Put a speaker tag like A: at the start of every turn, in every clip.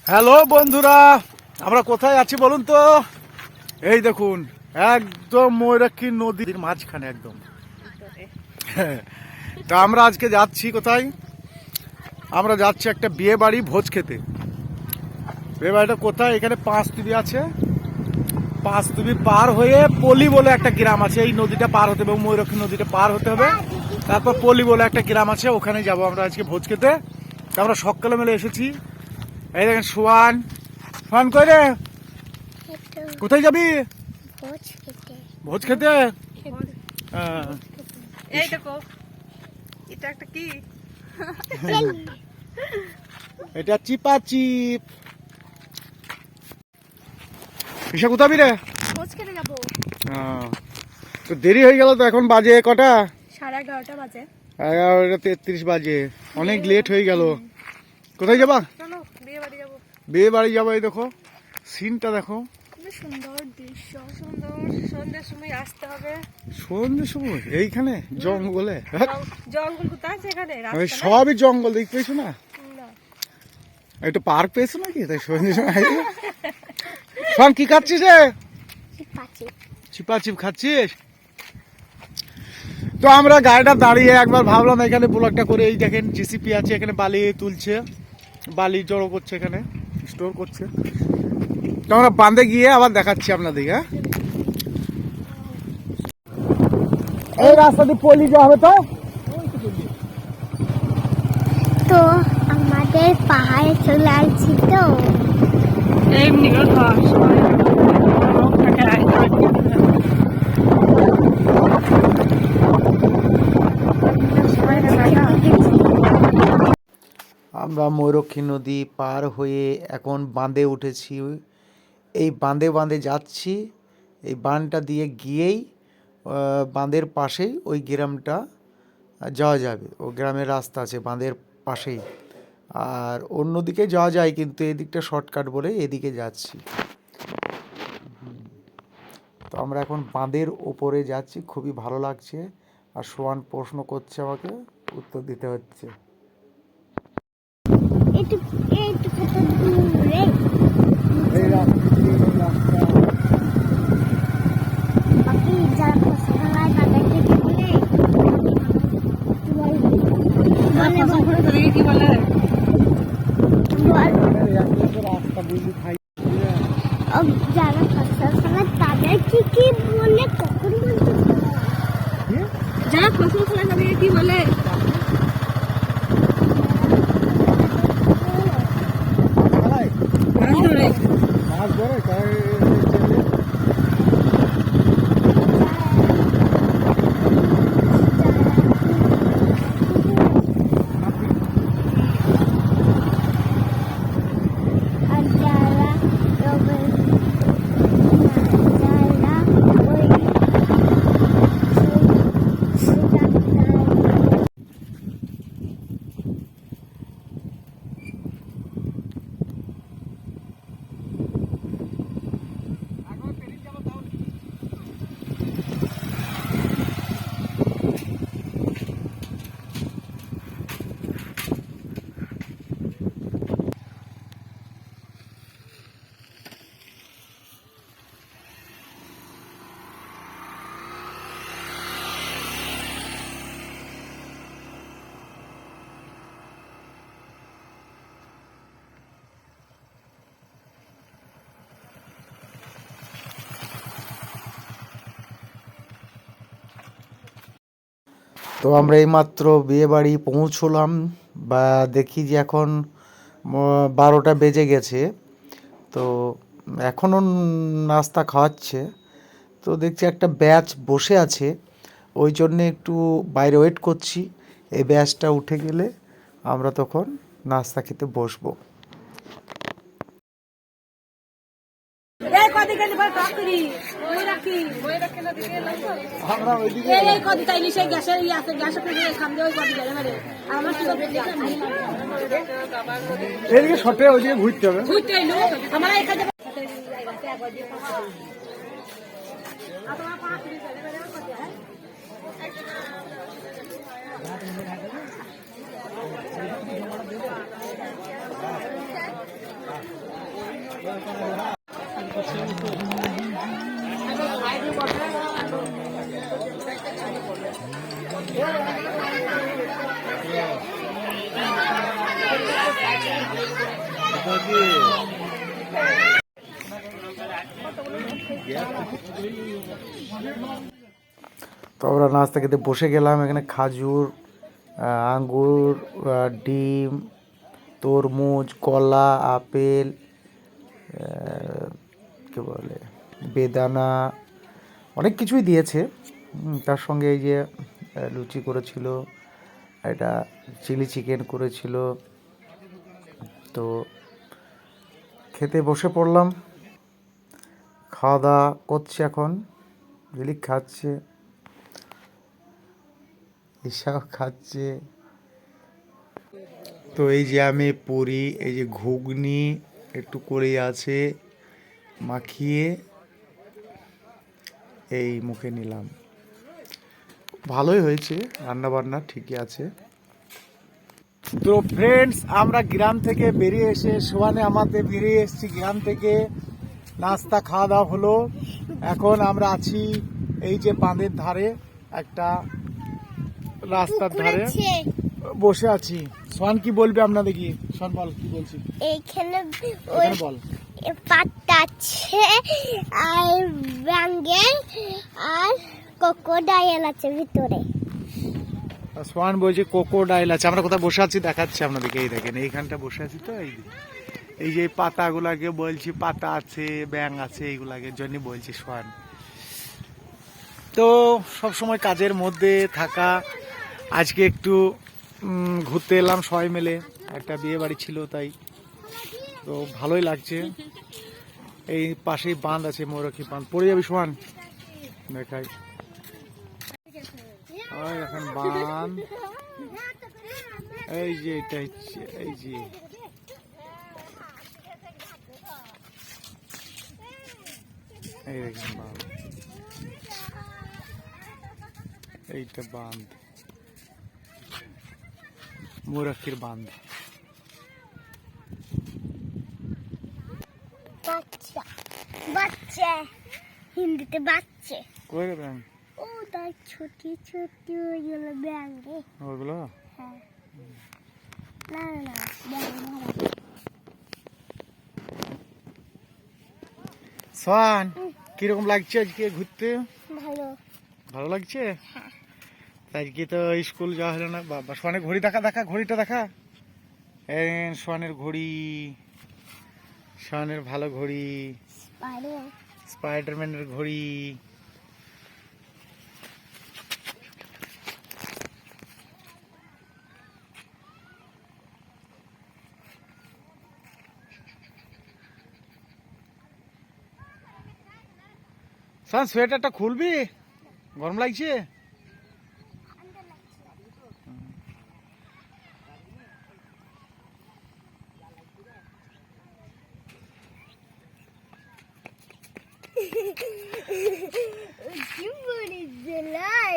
A: Hello বন্ধুরা, আমরা কোথায় আছি বলুন তো? এই দেখুন, একদম ময়ূরাক্ষী নদীর মাঝখানে একদম। তা আমরা আজকে যাচ্ছি কোথায়? আমরা যাচ্ছি একটা বিয়ে বাড়ি ভোজ খেতে। বিয়ে বাড়িটা কোথায়? এখানে পাঁচতুবি আছে। পাঁচতুবি পার হয়ে পলি বলে একটা গ্রাম আছে, এই নদীটা পার হতে হবে, ময়ূরাক্ষী নদীটা পার হতে হবে। তারপর পলি বলে একটা গ্রাম আছে, ওখানে যাবো আমরা আজকে ভোজ খেতে। আমরা সকালে মিলে এসেছি। এই দেখেন সোয়ান, সোয়ান কই রে? কোথায় যাবি? ভোজ খেতে।
B: এই দেখো, এটা একটা কি?
A: এটা চিপা চিপ। ঈশা কোথায় রে?
B: ভোজ খেতে যাবো।
A: তো দেরি হয়ে গেল তো, এখন বাজে কটা?
B: 11:30 বাজে।
A: 11:33 বাজে, অনেক লেট হয়ে গেল। কোথায় যাবা?
B: চলো বিয়ে বাড়ি যাবো।
A: বিয়ে বাড়ি যাবো। এই দেখো সিনটা দেখো,
B: খুব সুন্দর দৃশ্য, সুন্দর। সন্ধ্যার সময় আসতে হবে।
A: সন্ধ্যের সময় এইখানে জঙ্গলে?
B: জঙ্গল কোথায় আছে এখানে?
A: সবই জঙ্গল, দেখতে পেয়েছো না?
B: না।
A: একটু পার্ক পেয়েছো নাকি? তাই সন্ধ্যের সময় শোন, কি খাচ্ছিস রে? চিপা চিপ খাচ্ছিস? তো আমরা গাড়িটা দাঁড়িয়ে একবার ভাবলাম এখানে ব্লগটা করে। এই দেখেন জিসিপি আছে এখানে, বালি তুলছে, বালি জড়ো করছে, এখানে স্টোর করছে। তো আমরা বাঁধে গিয়ে আবার দেখাচ্ছি আপনাদের। হ্যাঁ, এই রাস্তা দিয়ে পলি যাওয়া হবে।
C: তো আমাদের পাহাড়ে চলে আসছি। তো
B: এমনি
A: আমরা ময়ূরাক্ষী নদী পার হয়ে এখন বাঁধে উঠেছি। এই বাঁধে বাঁধে যাচ্ছি। এই বাঁধটা দিয়ে গিয়েই বাঁধের পাশেই ওই গ্রামটা যাওয়া যাবে। ও গ্রামের রাস্তা আছে বাঁধের পাশেই। আর অন্যদিকে যাওয়া যায়, কিন্তু এদিকটা শর্টকাট বলে এদিকে যাচ্ছি। তো আমরা এখন বাঁধের ওপরে যাচ্ছি, খুবই ভালো লাগছে। আর সোয়ান প্রশ্ন করছে, আমাকে উত্তর দিতে হচ্ছে।
C: একটু একটু কত দূরে বাকি যারা পছন্দ হয় তাদেরকে কি বলে?
B: কি বলে?
C: যারা পছন্দ হয় তাদেরকে কি বলে? কখন বলতে?
B: যারা ফসল ফলে তাদেরকে কি বলে?
A: তো আমরা এইমাত্র বিয়ে বাড়ি পৌঁছলাম, বা দেখি যে এখন 12টা বেজে গেছে। তো এখনও নাস্তা খাওয়াচ্ছে। তো দেখছি একটা ব্যাচ বসে আছে, ওই জন্যে একটু বাইরে ওয়েট করছি। এই ব্যাচটা উঠে গেলে আমরা তখন নাস্তা খেতে বসবো। আমরা ওইদিকে এদিকে শর্টে ওইদিকে ঘুরতে হবে। তো আমরা নাস্তা খেতে বসে গেলাম। এখানে খাজুর, আঙ্গুর, ডিম, তরমুজ, কলা, আপেল, কি বলে, বেদানা, অনেক কিছুই দিয়েছে। তার সঙ্গে এই যে লুচি করেছিল, এটা চিলি চিকেন করেছিল। তো খেতে বসে পড়লাম, খাওয়া দাওয়া করছে। এখন ঝিলিক খাচ্ছে, এসব খাচ্ছে। তো এই যে আমি পুরি, এই যে ঘুগনি একটু করে আছে, মাখিয়ে এই মুখে নিলাম। ভালোই হয়েছে, রান্না বান্না ঠিকই আছে। তো ফ্রেন্ডস, আমরা গ্রাম থেকে বেরিয়ে এসে সোয়ানে আমাদের বেরিয়ে এসেছি গ্রাম থেকে। নাস্তা খাওয়া দাওয়া হলো। এখন আমরা আছি এই যে বাঁধের ধারে, একটা রাস্তার ধারে বসে আছি। সোয়ান কি বলবে আপনাদের? কি সোয়ান বল, কি বলছি?
C: এইখানে
A: বল।
C: পাতা আছে আর ব্যাঙ্গেল আর কোকোডাইল আছে ভিতরে।
A: সোয়ান বলছে কোকোডাইল আছে। আমরা কোথায় বসে আছি দেখাচ্ছি আপনাদেরকে। এই দেখেন, এইখানটা বসে আছি। তো এই যে পাতাগুলাকে বলছি পাতা আছে, ব্যাং আছে, এইগুলাকে জন্য বলছি সোয়ান। তো সব সময় কাজের মধ্যে থাকা, আজকে একটু ঘুরতে এলাম সবাই মিলে। একটা বিয়ে বাড়ি ছিল, তাই তো ভালোই লাগছে। এই পাশেই বাঁধ আছে, ময়ূরক্ষী বাঁধ। পড়ে যাবি সোয়ান, দেখাই। এখন বাঁধ, এই যে এটা হচ্ছে, এই যে এই দেখেন বাঁধ, এইটা বাঁধ, ময়ূরক্ষীর বাঁধ।
C: বাচ্চা বাচ্চা, হিন্দিতে বাচ্চা।
A: কই রে ব্যাং?
C: ও তার ছোটি ছোটি ওইগুলো ব্যাঙ্গে।
A: ওগুলো?
C: হ্যাঁ। না না না, ব্যাঙ্গ ভরা।
A: সোয়ান, কিরকম লাগছে আজকে ঘুরতে?
C: ভালো।
A: ভালো লাগছে? আজকে তো স্কুল যাওয়া হলো না। বাবা, সোয়ানের ঘড়ি দেখা, দেখা ঘড়িটা দেখা। এই সোয়ানের ঘড়ি, সোয়ানের ভালো ঘড়ি, স্পাইডারম্যানের ঘড়ি। সোয়ান, সোয়েটারটা খুলবি? গরম লাগছে?
C: কি বলি জেলাই?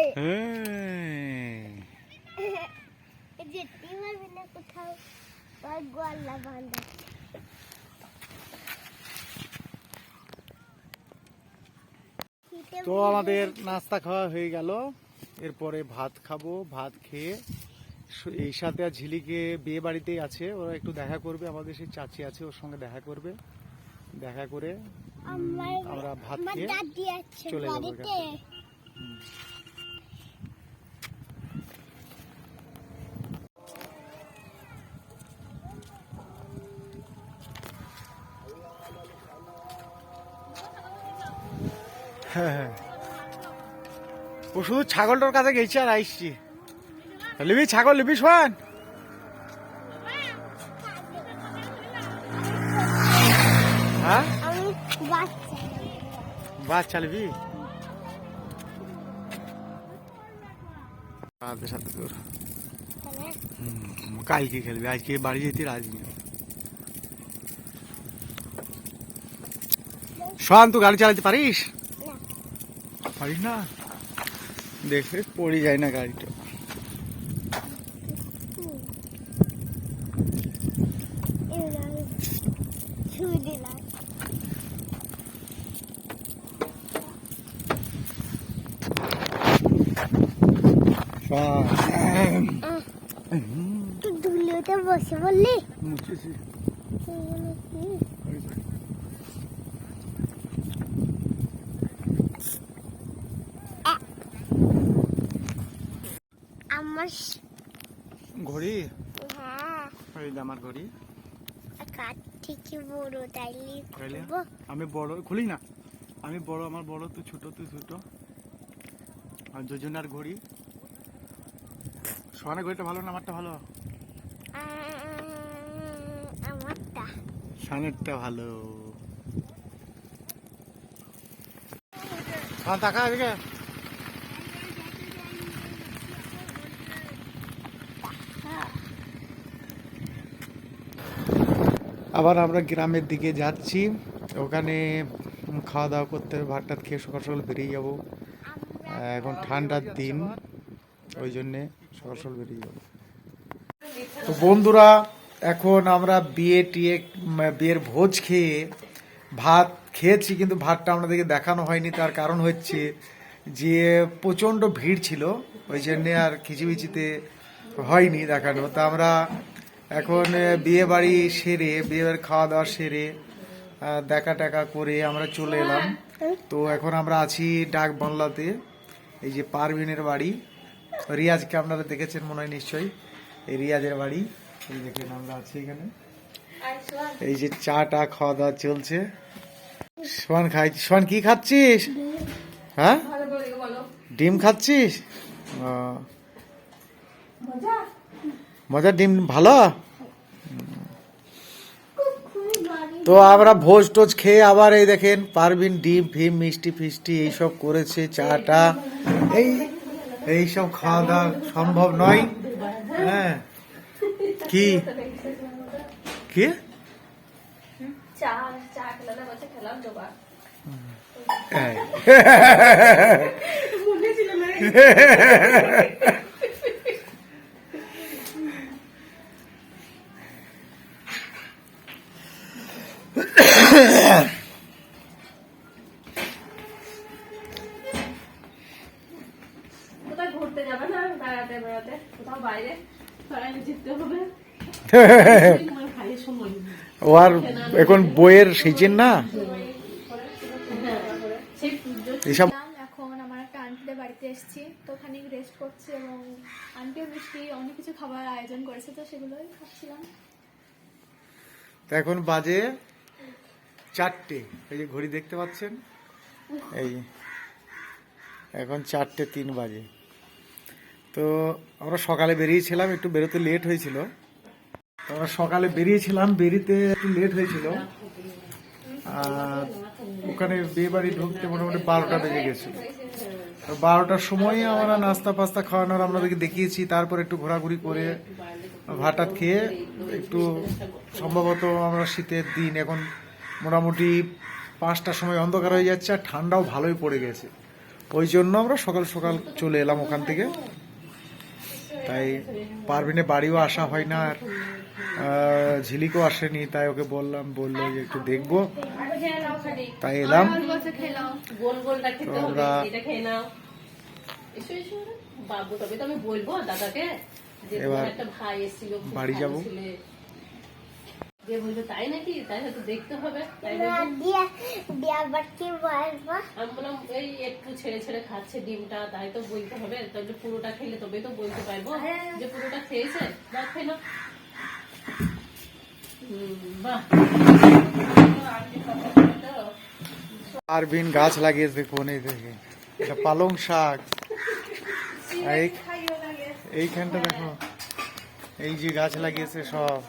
C: যেতে পারবি না কোথাও, ওই গোয়ালা বাঁধা।
A: তো আমাদের নাস্তা খাওয়া হয়ে গেল। এরপরে ভাত খাবো। ভাত খেয়ে এই সাথে আর ঝিলিকে বিয়ে বাড়িতেই আছে, ওরা একটু দেখা করবে। আমাদের সেই চাচি আছে, ওর সঙ্গে দেখা করবে। দেখা করে আমরা ভাত খেয়ে চলে যাবো। হ্যাঁ, ও শুধু ছাগলটার কাছে গেছে আর আইসছি। লিবি ছাগল, লিবি সোয়ান? হ্যাঁ, বাচ্চা লিবি? সাথে তোর কালকে খেলবি, আজকে বাড়ি যেতে রাজি নেই। সোয়ান, তুই গাড়ি চালাতে পারিস? পারিস না? দেখে পড়ে যায় না গাড়িটা।
C: ধুলোটা বসে বললি
A: মুছেছি।
C: আমার
A: ঘড়ি,
C: হ্যাঁ
A: এই যে আমার ঘড়ি।
C: কাঠ থেকে বড় তাইলে
A: তাইলে
C: খুলবো?
A: আমি বড় খুলি না, আমি বড়, আমার বড়, তুই ছোট, তুই ছোট, আর দুজনের ঘড়ি। সোহানের ঘড়িটা ভালো না আমারটা ভালো?
C: আমারটা
A: সোহানেরটা ভালো। হ্যাঁ টাকা এদিকে। আবার আমরা গ্রামের দিকে যাচ্ছি, ওখানে খাওয়া দাওয়া করতে হবে, ভাত টাত খেয়ে সকাল সকাল বেরিয়ে যাবো। এখন ঠান্ডার দিন, ওই জন্যে সকাল সকাল বেরিয়ে যাবো। তো বন্ধুরা, এখন আমরা বিয়ের ভোজ খেয়ে ভাত খেয়েছি, কিন্তু ভাতটা আপনাদেরকে দেখানো হয়নি। তার কারণ হচ্ছে যে প্রচণ্ড ভিড় ছিল, ওই জন্যে আর খিচিবিচিতে হয়নি দেখানো। তা আমরা এখন বিয়ে বাড়ি খাওয়া দাওয়া সেরে দেখা টাকা করে আমরা চলে এলাম। তো এখন আমরা আছি ডাক বাংলাতে, এই যে পারভিনের বাড়ি, রিয়াজকে আপনারা দেখেছেন মনে হয় নিশ্চয়ই, এই রিয়াজের বাড়ি। এই দেখেন আমরা আছি এখানে, এই যে চাটা খাওয়া দাওয়া চলছে। সোহান কি খাচ্ছিস? হ্যাঁ ডিম খাচ্ছিস? মজা, ডিম ভালো। তো আমরা ভোজ টোজ খেয়ে আবার এই দেখেন পারভিন ডিম ফিম মিষ্টি ফিষ্টি এইসব করেছে, চাটা, এইসব খাওয়া দাওয়া সম্ভব নয়। হ্যাঁ কি কি
B: কোথায় ঘুরতে যাবে না, বেড়াতে বেড়াতে কোথাও বাইরে যেতে হবে।
A: ও আর এখন বইয়ের সিজন না এইসব।
D: এখন আমার একটা আন্টিদের বাড়িতে এসেছি, তো ওখানে রেস্ট করছি এবং আন্টিও মিষ্টি অনেক কিছু খাবার আয়োজন করেছে, তো সেগুলোই খাচ্ছিলাম।
A: তো এখন বাজে 4টে, এই যে ঘড়ি দেখতে পাচ্ছেন, এই এখন 4:03 বাজে। তো আমরা সকালে বেরিয়েছিলাম, একটু বেরোতে লেট হয়েছিল। তো আমরা সকালে বেরিয়েছিলাম, বেরিতে একটু লেট হয়েছিল, আর ওখানে বিয়ে বাড়ি ঢুকতে মোটামুটি 12টা বেজে গেছিল। 12টার সময় আমরা নাস্তা পাস্তা খাওয়ানোর আপনাদেরকে দেখিয়েছি। তারপর একটু ঘোরাঘুরি করে ভাত খেয়ে একটু, সম্ভবত আমরা শীতের দিন, এখন মোটামুটি 5টার সময় অন্ধকার হয়ে যাচ্ছে, আর ঠান্ডাও ভালোই পড়ে গেছে, ওই জন্য আমরা সকাল সকাল চলে এলাম ওখান থেকে। তাই পারভিনের বাড়িও আসা হয় না, আর ঝিলিকও আসেনি, তাই ওকে বললো যে একটু দেখবো, তাই এলাম। তো আমরা এবার বাড়ি যাবো।
B: তাই নাকি, তাই হয়তো দেখতে হবে। আমি বললাম এই একটু ছেড়ে ছেড়ে খাচ্ছে ডিমটা, তাই তো বলতে হবে, তাহলে পুরোটা খেলে তবে তো বলতে পারবো যে পুরোটা খেয়েছে। বাহ খেলো, বাহ।
A: পারভিন গাছ লাগিয়েছে, দেখুন এই দেখে, এটা পালং শাক। এইখানটা দেখো, এই যে গাছ লাগিয়েছে সব,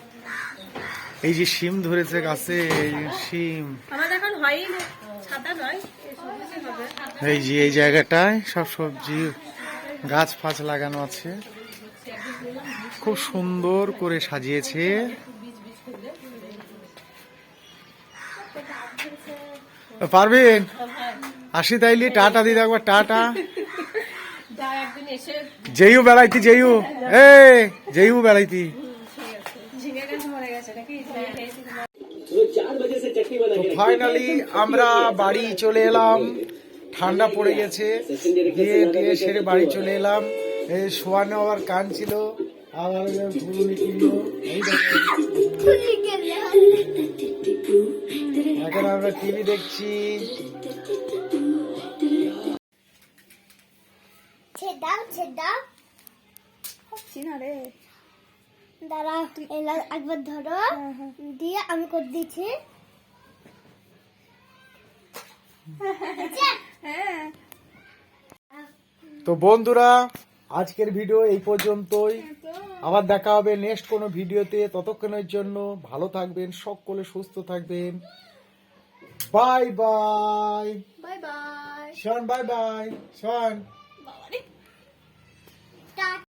A: এই যে শিম ধরেছে গাছে, এই যে শিম, এই যে এই জায়গাটায় সব সবজি গাছ ফাছ লাগানো আছে, খুব সুন্দর করে সাজিয়েছে। পারভিন আসি তাইলে, টাটা দিদি একবার, টাটা। যেইও বেড়াইতি, যেইও বেড়াইতি। তো ফাইনালি আমরা বাড়ি চলে এলাম, ঠান্ডা পড়ে গেছে, বিয়ে টিয়ে সেরে বাড়ি চলে এলাম। সোয়ানো আবার কাঁদছিল, আবার ফুলুনি কিনলো। এই দেখো,
C: তুই গেলে
A: এখন আমরা টিভি দেখছি।
C: ছেদাও
D: হচ্ছি না রে।
C: দাঁড়া, এলা একবার ধরো, দিয়ে আমি করে দিচ্ছি।
D: হ্যাঁ
A: তো বন্ধুরা, আজকের ভিডিও এই পর্যন্তই।
D: তো
A: আবার দেখা হবে নেক্সট কোনো ভিডিওতে। ততক্ষণের জন্য ভালো থাকবেন, সকলে সুস্থ থাকবেন। Bye bye.
D: Bye bye.
A: শোন, বাই বাই শোন।
D: বাবা রে।
C: টাটা।